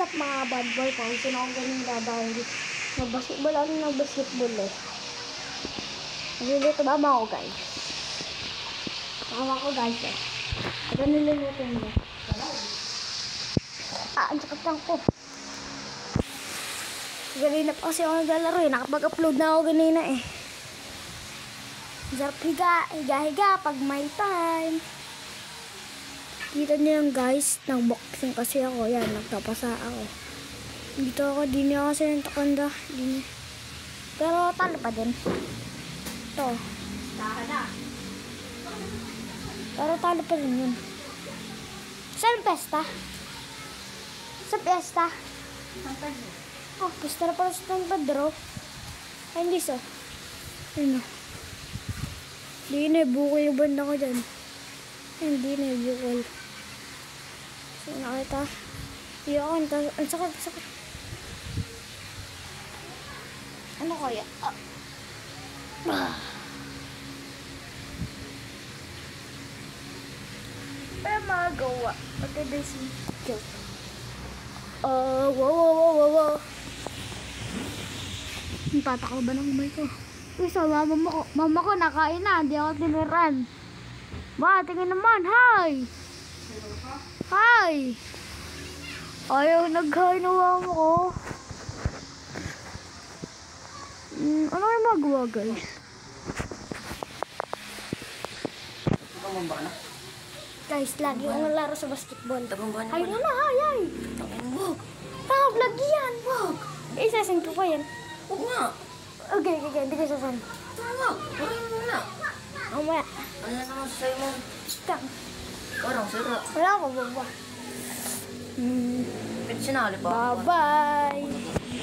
What's up mga bad boy? Pausin ako kanina dahil nagbasketball ako nagbasketball eh. Niluluto ba ako guys? Tama ko guys eh. Ito niluluto mo. Ang sakit lang ko. Ganina pa kasi ako naglalaro eh. Nakapag-upload na ako ganina eh. Sarap higa pag may time. Kita niyo yung guys, nag-boxing kasi ako. Yan, nagtapasa ako. Dito ako, di niya kasi yung takanda. Pero talo pa din. Ito. Pero talo pa din yun. Saan pesta? Sa pesta? Oh, pesta na pala sa San Pedro. Ay, hindi so. Ano? Hindi na, bukol yung banda ko dyan. Hindi na, bukol. So, nakita. Iyon, ang sakit. Ano kaya? Pero magawa. Pagkada si joke. Wow. Tatakal ba ng umay ko? Isa, mama ko nakain na. Hindi ako tiniran. Ma, tingin naman. Hi! Ayaw nag-hi na mama ko. Ano kayo magawa guys? Guys, lagi akong nalaro sa basketball. Ay na, ay! Vlog yan, vlog! Isasend ko pa yan. Huwag nga. Okay, hindi ko sasend. Huwag nga. Mamaya. Ano naman sa'yo mo? Stop. Parang sira. Wala ko, baba. Sinali pa. Bye-bye!